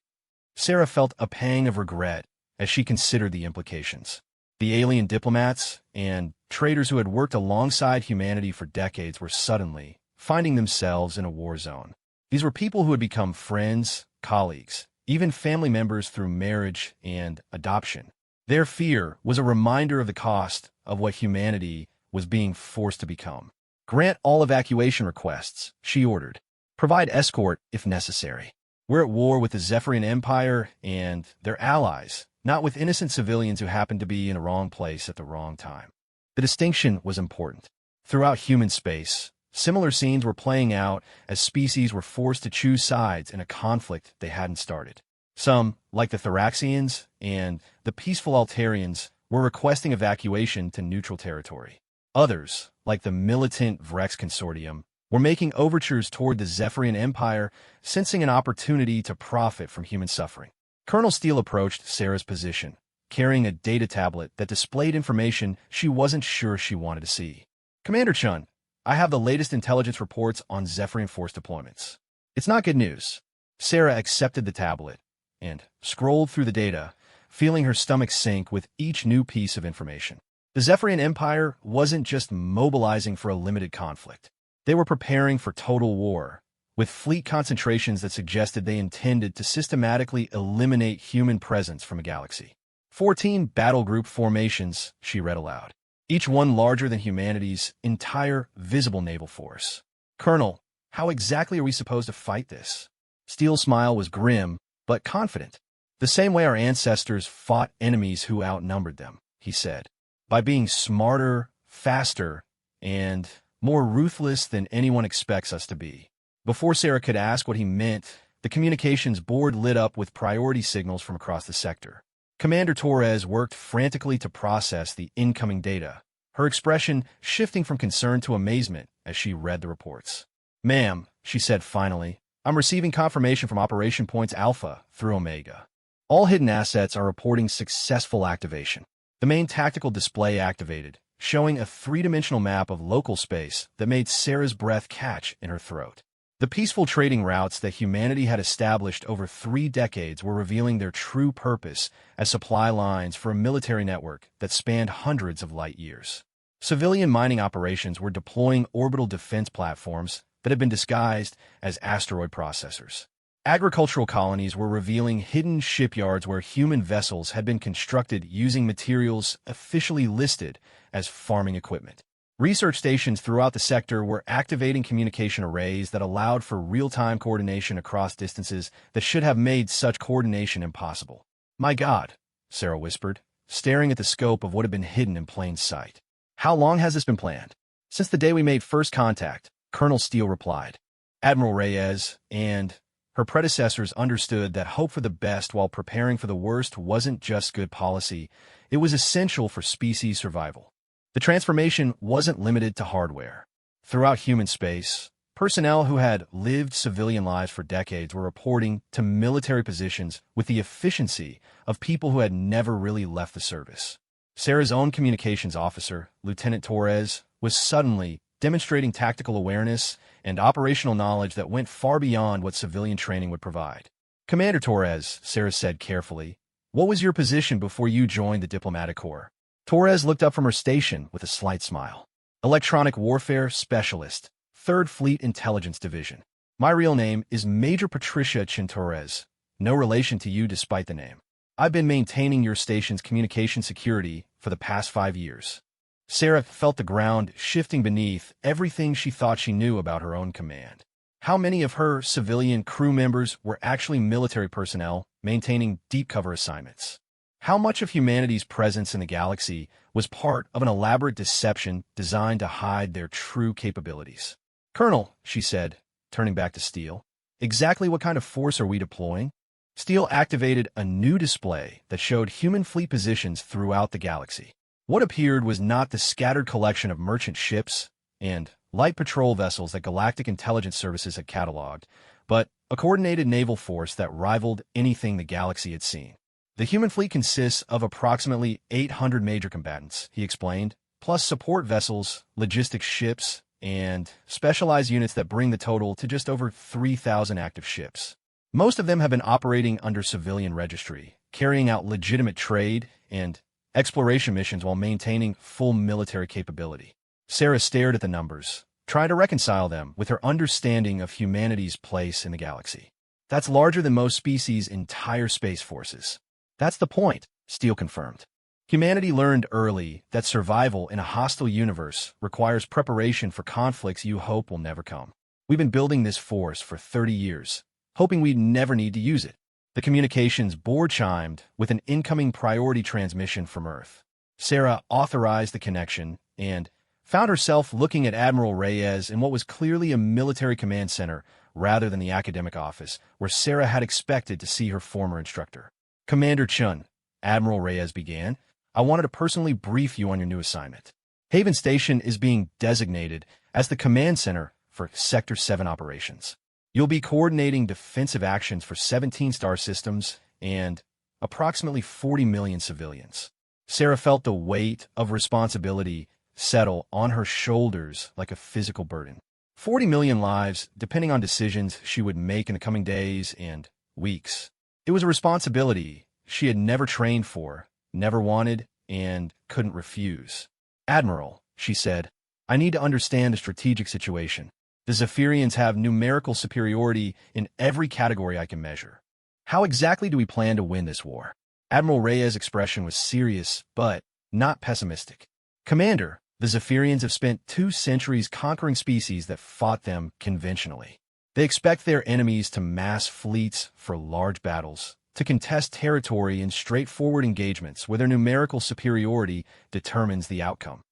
Sarah felt a pang of regret as she considered the implications. The alien diplomats and traders who had worked alongside humanity for decades were suddenly finding themselves in a war zone. These were people who had become friends, colleagues, even family members through marriage and adoption. Their fear was a reminder of the cost of what humanity was being forced to become. "Grant all evacuation requests," she ordered. "Provide escort if necessary. We're at war with the Zephyrian Empire and their allies, not with innocent civilians who happened to be in the wrong place at the wrong time." The distinction was important. Throughout human space, similar scenes were playing out as species were forced to choose sides in a conflict they hadn't started. Some, like the Thoraxians and the peaceful Altarians, were requesting evacuation to neutral territory. Others, like the militant Vrex Consortium, were making overtures toward the Zephyrian Empire, sensing an opportunity to profit from human suffering. Colonel Steele approached Sarah's position, carrying a data tablet that displayed information she wasn't sure she wanted to see. "Commander Chun, I have the latest intelligence reports on Zephyrian force deployments. It's not good news." Sarah accepted the tablet and scrolled through the data, feeling her stomach sink with each new piece of information. The Zephyrian Empire wasn't just mobilizing for a limited conflict. They were preparing for total war, with fleet concentrations that suggested they intended to systematically eliminate human presence from a galaxy. 14 battle group formations, she read aloud, each one larger than humanity's entire visible naval force. "Colonel, how exactly are we supposed to fight this?" Steele's smile was grim, but confident. "The same way our ancestors fought enemies who outnumbered them," he said. "By being smarter, faster, and more ruthless than anyone expects us to be." Before Sarah could ask what he meant, the communications board lit up with priority signals from across the sector. Commander Torres worked frantically to process the incoming data, her expression shifting from concern to amazement as she read the reports. "Ma'am," she said finally, "I'm receiving confirmation from Operation Points Alpha through Omega. All hidden assets are reporting successful activation." The main tactical display activated, showing a three-dimensional map of local space that made Sarah's breath catch in her throat. The peaceful trading routes that humanity had established over 3 decades were revealing their true purpose as supply lines for a military network that spanned hundreds of light years. Civilian mining operations were deploying orbital defense platforms that had been disguised as asteroid processors. Agricultural colonies were revealing hidden shipyards where human vessels had been constructed using materials officially listed as farming equipment. Research stations throughout the sector were activating communication arrays that allowed for real-time coordination across distances that should have made such coordination impossible. "My God," Sarah whispered, staring at the scope of what had been hidden in plain sight. "How long has this been planned?" "Since the day we made first contact," Colonel Steele replied. Admiral Reyes and her predecessors understood that hope for the best while preparing for the worst wasn't just good policy, it was essential for species survival. The transformation wasn't limited to hardware. Throughout human space, personnel who had lived civilian lives for decades were reporting to military positions with the efficiency of people who had never really left the service. Sarah's own communications officer, Lieutenant Torres, was suddenly demonstrating tactical awareness and operational knowledge that went far beyond what civilian training would provide. Commander Torres, Sarah said carefully, what was your position before you joined the diplomatic corps? Torres looked up from her station with a slight smile. Electronic Warfare Specialist, 3rd Fleet Intelligence Division. My real name is Major Patricia Chin Torres. No relation to you despite the name. I've been maintaining your station's communication security for the past 5 years. Sarah felt the ground shifting beneath everything she thought she knew about her own command. How many of her civilian crew members were actually military personnel maintaining deep cover assignments? How much of humanity's presence in the galaxy was part of an elaborate deception designed to hide their true capabilities? Colonel, she said, turning back to Steele, exactly what kind of force are we deploying? Steele activated a new display that showed human fleet positions throughout the galaxy. What appeared was not the scattered collection of merchant ships and light patrol vessels that galactic intelligence services had cataloged, but a coordinated naval force that rivaled anything the galaxy had seen. The human fleet consists of approximately 800 major combatants, he explained, plus support vessels, logistics ships, and specialized units that bring the total to just over 3,000 active ships. Most of them have been operating under civilian registry, carrying out legitimate trade and exploration missions while maintaining full military capability. Sarah stared at the numbers, trying to reconcile them with her understanding of humanity's place in the galaxy. That's larger than most species' entire space forces. That's the point, Steele confirmed. Humanity learned early that survival in a hostile universe requires preparation for conflicts you hope will never come. We've been building this force for 30 years, hoping we'd never need to use it. The communications board chimed with an incoming priority transmission from Earth. Sarah authorized the connection and found herself looking at Admiral Reyes in what was clearly a military command center rather than the academic office where Sarah had expected to see her former instructor. Commander Chun, Admiral Reyes began, I wanted to personally brief you on your new assignment. Haven Station is being designated as the command center for Sector 7 operations. You'll be coordinating defensive actions for 17 star systems and approximately 40 million civilians. Sarah felt the weight of responsibility settle on her shoulders like a physical burden. 40 million lives, depending on decisions she would make in the coming days and weeks. It was a responsibility she had never trained for, never wanted, and couldn't refuse. Admiral, she said, I need to understand the strategic situation. The Zephyrians have numerical superiority in every category I can measure. How exactly do we plan to win this war? Admiral Reyes' expression was serious, but not pessimistic. Commander, the Zephyrians have spent 2 centuries conquering species that fought them conventionally. They expect their enemies to mass fleets for large battles, to contest territory in straightforward engagements where their numerical superiority determines the outcome.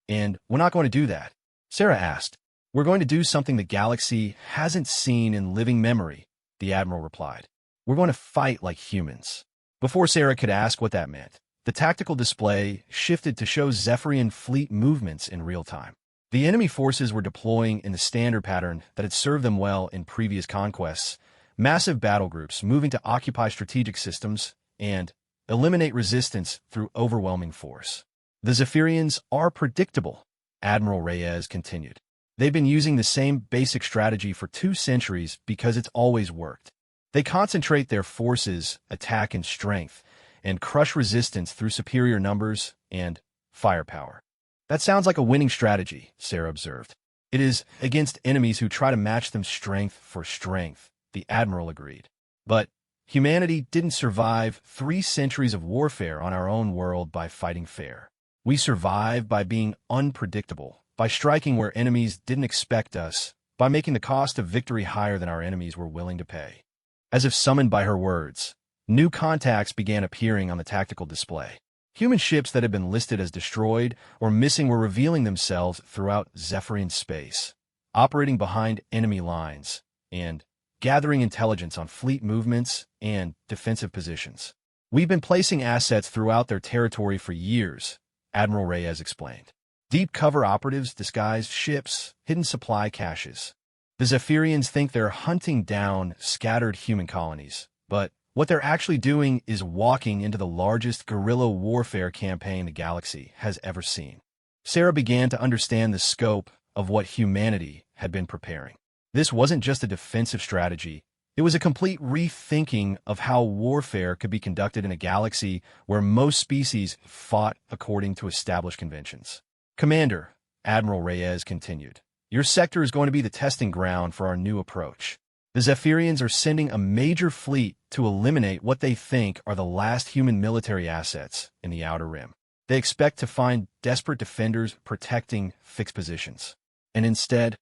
And we're not going to do that, Sarah asked. We're going to do something the galaxy hasn't seen in living memory, the Admiral replied. We're going to fight like humans. Before Sarah could ask what that meant, the tactical display shifted to show Zephyrian fleet movements in real time. The enemy forces were deploying in the standard pattern that had served them well in previous conquests, massive battle groups moving to occupy strategic systems and eliminate resistance through overwhelming force. The Zephyrians are predictable, Admiral Reyes continued. They've been using the same basic strategy for 2 centuries because it's always worked. They concentrate their forces, attack and strength, and crush resistance through superior numbers and firepower. That sounds like a winning strategy, Sarah observed. It is against enemies who try to match them strength for strength, the Admiral agreed. But humanity didn't survive 3 centuries of warfare on our own world by fighting fair. We survived by being unpredictable, by striking where enemies didn't expect us, by making the cost of victory higher than our enemies were willing to pay. As if summoned by her words, new contacts began appearing on the tactical display. Human ships that had been listed as destroyed or missing were revealing themselves throughout Zephyrian space, operating behind enemy lines, and gathering intelligence on fleet movements and defensive positions. We've been placing assets throughout their territory for years, Admiral Reyes explained. Deep cover operatives disguised ships, hidden supply caches. The Zephyrians think they're hunting down scattered human colonies, but what they're actually doing is walking into the largest guerrilla warfare campaign the galaxy has ever seen. Sarah began to understand the scope of what humanity had been preparing. This wasn't just a defensive strategy. It was a complete rethinking of how warfare could be conducted in a galaxy where most species fought according to established conventions. Commander, Admiral Reyes continued, your sector is going to be the testing ground for our new approach. The Zephyrians are sending a major fleet to eliminate what they think are the last human military assets in the Outer Rim. They expect to find desperate defenders protecting fixed positions. And instead,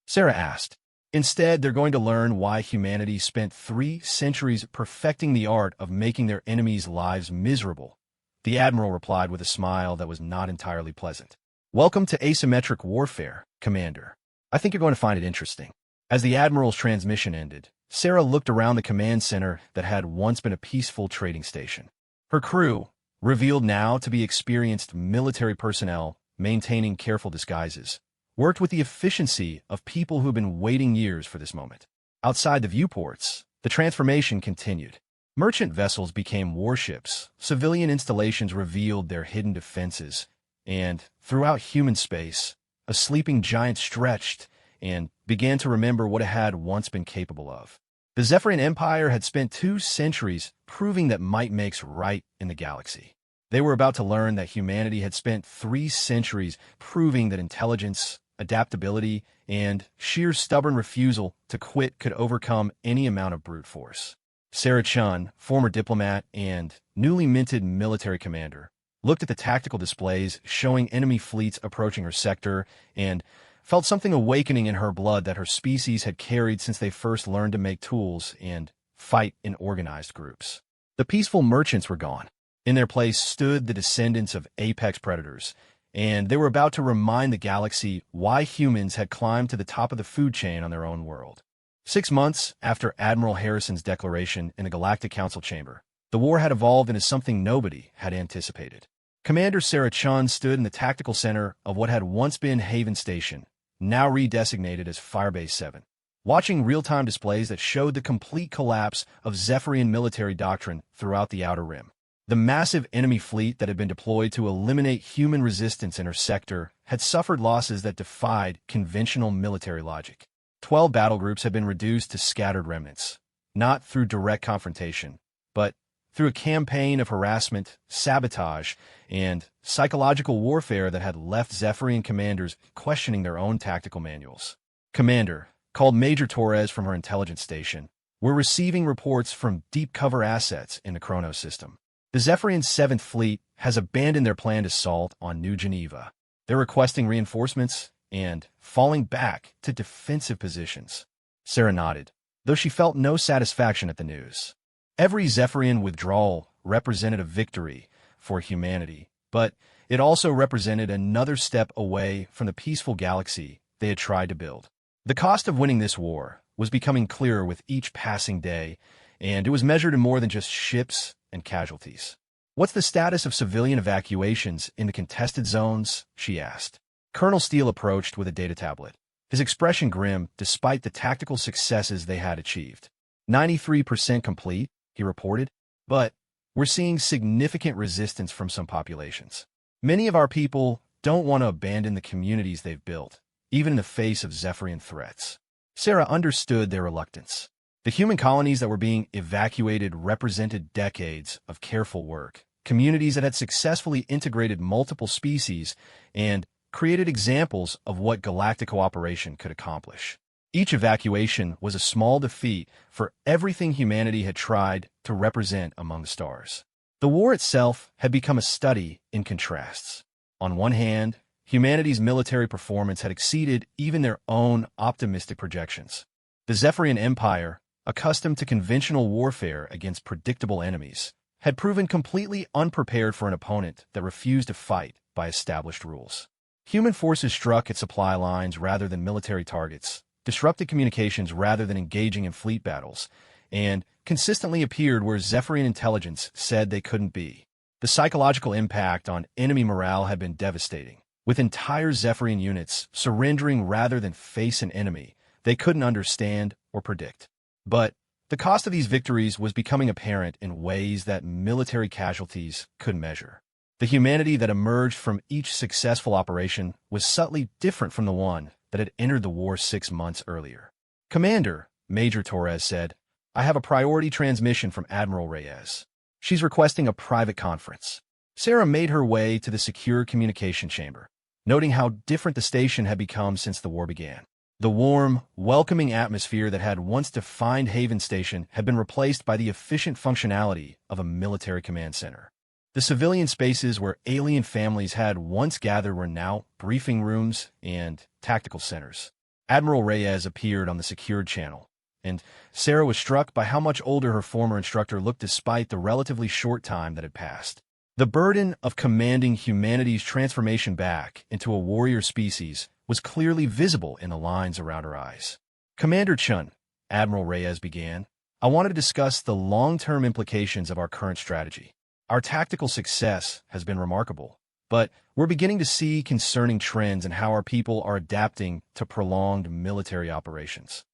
Sarah asked, instead, they're going to learn why humanity spent 3 centuries perfecting the art of making their enemies' lives miserable. The Admiral replied with a smile that was not entirely pleasant. Welcome to asymmetric warfare, Commander. I think you're going to find it interesting. As the Admiral's transmission ended, Sarah looked around the command center that had once been a peaceful trading station. Her crew, revealed now to be experienced military personnel maintaining careful disguises, worked with the efficiency of people who've been waiting years for this moment. Outside the viewports, the transformation continued. Merchant vessels became warships, civilian installations revealed their hidden defenses, and throughout human space, a sleeping giant stretched and began to remember what it had once been capable of. The Zephyrian Empire had spent 2 centuries proving that might makes right in the galaxy. They were about to learn that humanity had spent 3 centuries proving that intelligence, adaptability, and sheer stubborn refusal to quit could overcome any amount of brute force. Sarah Chun, former diplomat and newly minted military commander, looked at the tactical displays showing enemy fleets approaching her sector and felt something awakening in her blood that her species had carried since they first learned to make tools and fight in organized groups. The peaceful merchants were gone. In their place stood the descendants of apex predators, and they were about to remind the galaxy why humans had climbed to the top of the food chain on their own world. 6 months after Admiral Harrison's declaration in the Galactic Council chamber, the war had evolved into something nobody had anticipated. Commander Sarah Chun stood in the tactical center of what had once been Haven Station, now redesignated as Firebase 7, watching real-time displays that showed the complete collapse of Zephyrian military doctrine throughout the Outer Rim. The massive enemy fleet that had been deployed to eliminate human resistance in her sector had suffered losses that defied conventional military logic. 12 battle groups had been reduced to scattered remnants, not through direct confrontation, but through a campaign of harassment, sabotage, and psychological warfare that had left Zephyrian commanders questioning their own tactical manuals. Commander, called Major Torres from her intelligence station, we're receiving reports from deep cover assets in the Chronos system. The Zephyrian 7th Fleet has abandoned their planned assault on New Geneva. They're requesting reinforcements and falling back to defensive positions. Sarah nodded, though she felt no satisfaction at the news. Every Zephyrian withdrawal represented a victory for humanity, but it also represented another step away from the peaceful galaxy they had tried to build. The cost of winning this war was becoming clearer with each passing day, and it was measured in more than just ships and casualties. What's the status of civilian evacuations in the contested zones? She asked. Colonel Steele approached with a data tablet, his expression grim despite the tactical successes they had achieved. 93% complete, he reported, but we're seeing significant resistance from some populations. Many of our people don't want to abandon the communities they've built, even in the face of Zephyrian threats. Sarah understood their reluctance. The human colonies that were being evacuated represented decades of careful work, communities that had successfully integrated multiple species and created examples of what galactic cooperation could accomplish. Each evacuation was a small defeat for everything humanity had tried to represent among the stars. The war itself had become a study in contrasts. On one hand, humanity's military performance had exceeded even their own optimistic projections. The Zephyrian Empire, accustomed to conventional warfare against predictable enemies, had proven completely unprepared for an opponent that refused to fight by established rules. Human forces struck at supply lines rather than military targets, disrupted communications rather than engaging in fleet battles, and consistently appeared where Zephyrian intelligence said they couldn't be. The psychological impact on enemy morale had been devastating, with entire Zephyrian units surrendering rather than face an enemy they couldn't understand or predict. But the cost of these victories was becoming apparent in ways that military casualties could measure. The humanity that emerged from each successful operation was subtly different from the one that had entered the war 6 months earlier. "Commander," Major Torres said, "I have a priority transmission from Admiral Reyes. She's requesting a private conference." Sarah made her way to the secure communication chamber, noting how different the station had become since the war began. The warm, welcoming atmosphere that had once defined Haven Station had been replaced by the efficient functionality of a military command center. The civilian spaces where alien families had once gathered were now briefing rooms and tactical centers. Admiral Reyes appeared on the secured channel, and Sarah was struck by how much older her former instructor looked despite the relatively short time that had passed. The burden of commanding humanity's transformation back into a warrior species was clearly visible in the lines around her eyes. "Commander Chun," Admiral Reyes began, "I want to discuss the long-term implications of our current strategy. Our tactical success has been remarkable, but we're beginning to see concerning trends in how our people are adapting to prolonged military operations."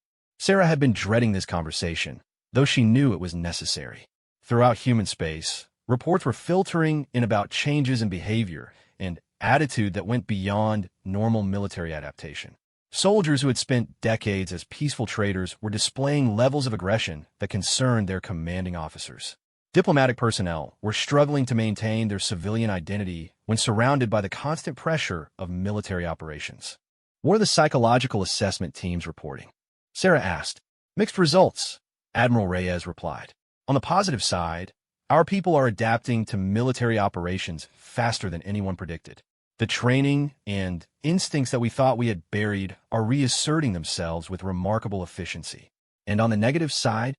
Sarah had been dreading this conversation, though she knew it was necessary. Throughout human space, reports were filtering in about changes in behavior and attitude that went beyond normal military adaptation. Soldiers who had spent decades as peaceful traders were displaying levels of aggression that concerned their commanding officers. Diplomatic personnel were struggling to maintain their civilian identity when surrounded by the constant pressure of military operations. "What are the psychological assessment teams reporting?" Sarah asked. "Mixed results," Admiral Reyes replied. "On the positive side, our people are adapting to military operations faster than anyone predicted. The training and instincts that we thought we had buried are reasserting themselves with remarkable efficiency." "And on the negative side?"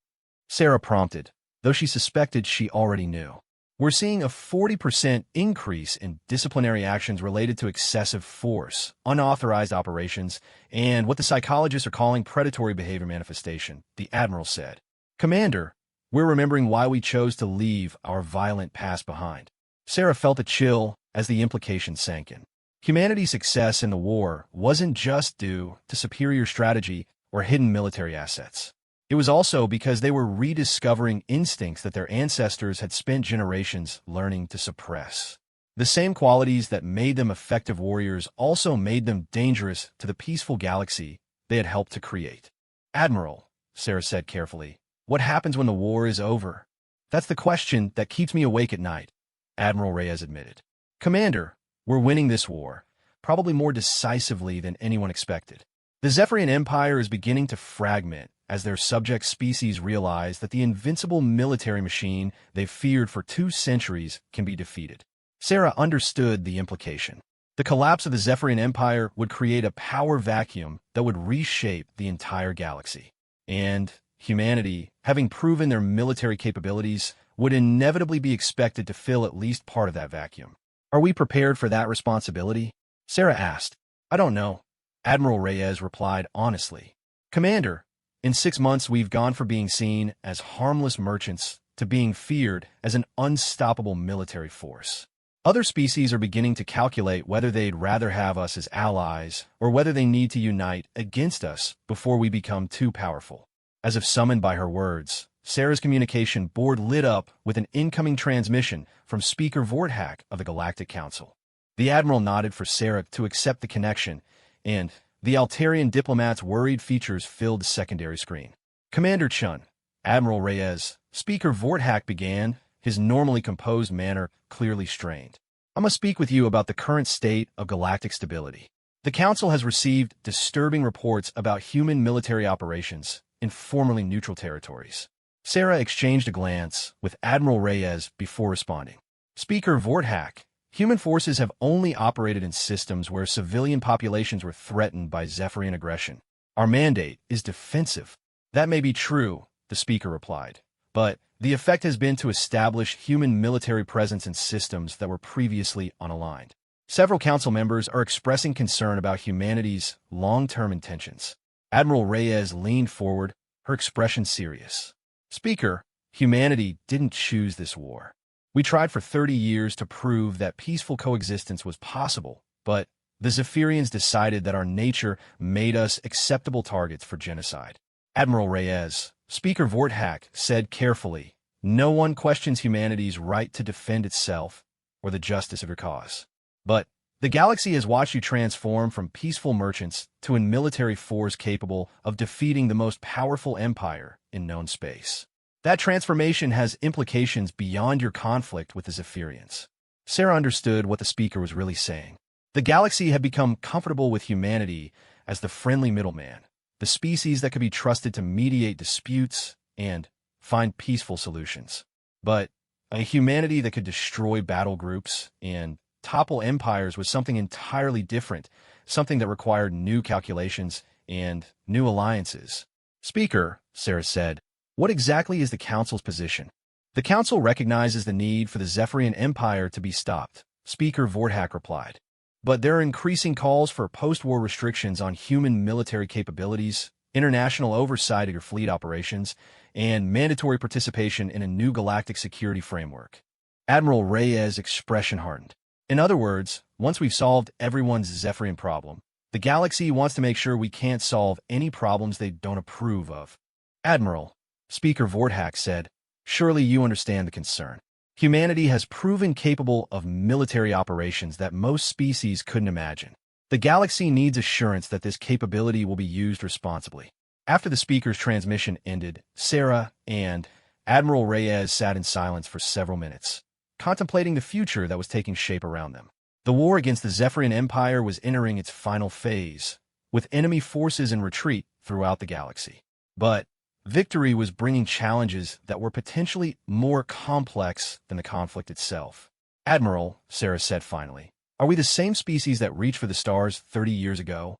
Sarah prompted, though she suspected she already knew. "We're seeing a 40% increase in disciplinary actions related to excessive force, unauthorized operations, and what the psychologists are calling predatory behavior manifestation," the Admiral said. "Commander, we're remembering why we chose to leave our violent past behind." Sarah felt a chill as the implications sank in. Humanity's success in the war wasn't just due to superior strategy or hidden military assets. It was also because they were rediscovering instincts that their ancestors had spent generations learning to suppress. The same qualities that made them effective warriors also made them dangerous to the peaceful galaxy they had helped to create. "Admiral," Sarah said carefully, "what happens when the war is over?" "That's the question that keeps me awake at night," Admiral Reyes admitted. "Commander, we're winning this war, probably more decisively than anyone expected. The Zephyrian Empire is beginning to fragment as their subject species realize that the invincible military machine they've feared for 2 centuries can be defeated." Sarah understood the implication. The collapse of the Zephyrian Empire would create a power vacuum that would reshape the entire galaxy. And humanity, having proven their military capabilities, would inevitably be expected to fill at least part of that vacuum. "Are we prepared for that responsibility?" Sarah asked. "I don't know," Admiral Reyes replied honestly. "Commander, in 6 months we've gone from being seen as harmless merchants to being feared as an unstoppable military force. Other species are beginning to calculate whether they'd rather have us as allies or whether they need to unite against us before we become too powerful." As if summoned by her words, Sarah's communication board lit up with an incoming transmission from Speaker Vorthak of the Galactic Council. The Admiral nodded for Sarah to accept the connection, and the Altarian diplomat's worried features filled the secondary screen. "Commander Chun," Admiral Reyes, Speaker Vorthak began, his normally composed manner clearly strained. "I must speak with you about the current state of galactic stability. The Council has received disturbing reports about human military operations in formerly neutral territories." Sarah exchanged a glance with Admiral Reyes before responding. "Speaker Vorthak, human forces have only operated in systems where civilian populations were threatened by Zephyrian aggression. Our mandate is defensive." "That may be true," the speaker replied, "but the effect has been to establish human military presence in systems that were previously unaligned. Several council members are expressing concern about humanity's long-term intentions." Admiral Reyes leaned forward, her expression serious. "Speaker, humanity didn't choose this war. We tried for 30 years to prove that peaceful coexistence was possible, but the Zephyrians decided that our nature made us acceptable targets for genocide. Admiral Reyes, Speaker Vorthak, said carefully, "No one questions humanity's right to defend itself or the justice of your cause. But the galaxy has watched you transform from peaceful merchants to a military force capable of defeating the most powerful empire in known space. That transformation has implications beyond your conflict with the Zephyrians." Sarah understood what the speaker was really saying. The galaxy had become comfortable with humanity as the friendly middleman, the species that could be trusted to mediate disputes and find peaceful solutions. But a humanity that could destroy battle groups and topple empires was something entirely different, something that required new calculations and new alliances. "Speaker," Sarah said, "what exactly is the Council's position?" "The Council recognizes the need for the Zephyrian Empire to be stopped," Speaker Vorthak replied. "But there are increasing calls for post-war restrictions on human military capabilities, international oversight of your fleet operations, and mandatory participation in a new galactic security framework." Admiral Reyes' expression hardened. "In other words, once we've solved everyone's Zephyrian problem, the galaxy wants to make sure we can't solve any problems they don't approve of." "Admiral," Speaker Vorthak said, "surely you understand the concern. Humanity has proven capable of military operations that most species couldn't imagine. The galaxy needs assurance that this capability will be used responsibly." After the speaker's transmission ended, Sarah and Admiral Reyes sat in silence for several minutes, contemplating the future that was taking shape around them. The war against the Zephyrian Empire was entering its final phase, with enemy forces in retreat throughout the galaxy. But victory was bringing challenges that were potentially more complex than the conflict itself. "Admiral," Sarah said finally, "are we the same species that reached for the stars 30 years ago?"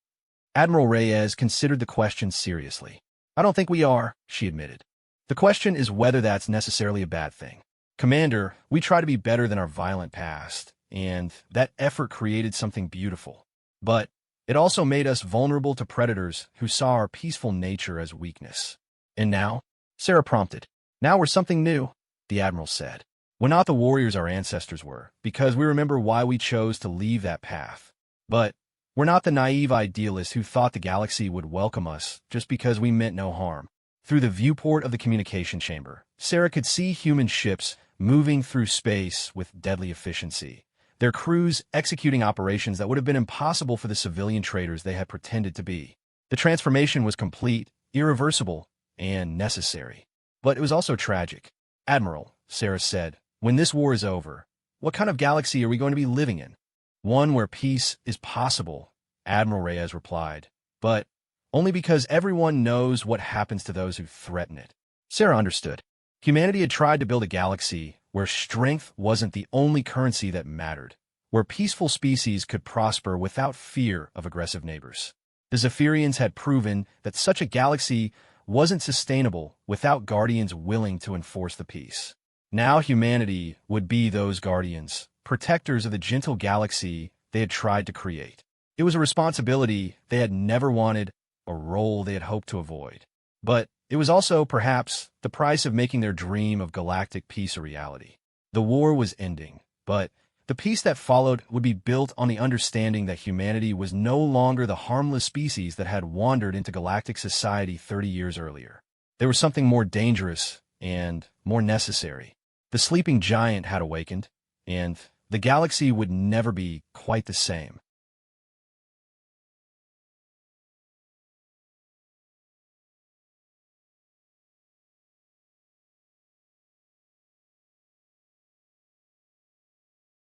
Admiral Reyes considered the question seriously. "I don't think we are," she admitted. "The question is whether that's necessarily a bad thing. Commander, we try to be better than our violent past, and that effort created something beautiful. But it also made us vulnerable to predators who saw our peaceful nature as weakness." "And now?" Sarah prompted. "Now we're something new," the Admiral said. "We're not the warriors our ancestors were, because we remember why we chose to leave that path. But we're not the naive idealists who thought the galaxy would welcome us just because we meant no harm." Through the viewport of the communication chamber, Sarah could see human ships moving through space with deadly efficiency, their crews executing operations that would have been impossible for the civilian traders they had pretended to be. The transformation was complete, irreversible, and necessary. But it was also tragic. "Admiral," Sarah said, "when this war is over, what kind of galaxy are we going to be living in?" "One where peace is possible," Admiral Reyes replied, "but only because everyone knows what happens to those who threaten it." Sarah understood. Humanity had tried to build a galaxy where strength wasn't the only currency that mattered, where peaceful species could prosper without fear of aggressive neighbors. The Zephyrians had proven that such a galaxy wasn't sustainable without guardians willing to enforce the peace. Now humanity would be those guardians, protectors of the gentle galaxy they had tried to create. It was a responsibility they had never wanted, a role they had hoped to avoid. But it was also, perhaps, the price of making their dream of galactic peace a reality. The war was ending, but the peace that followed would be built on the understanding that humanity was no longer the harmless species that had wandered into galactic society 30 years earlier. There was something more dangerous and more necessary. The sleeping giant had awakened, and the galaxy would never be quite the same.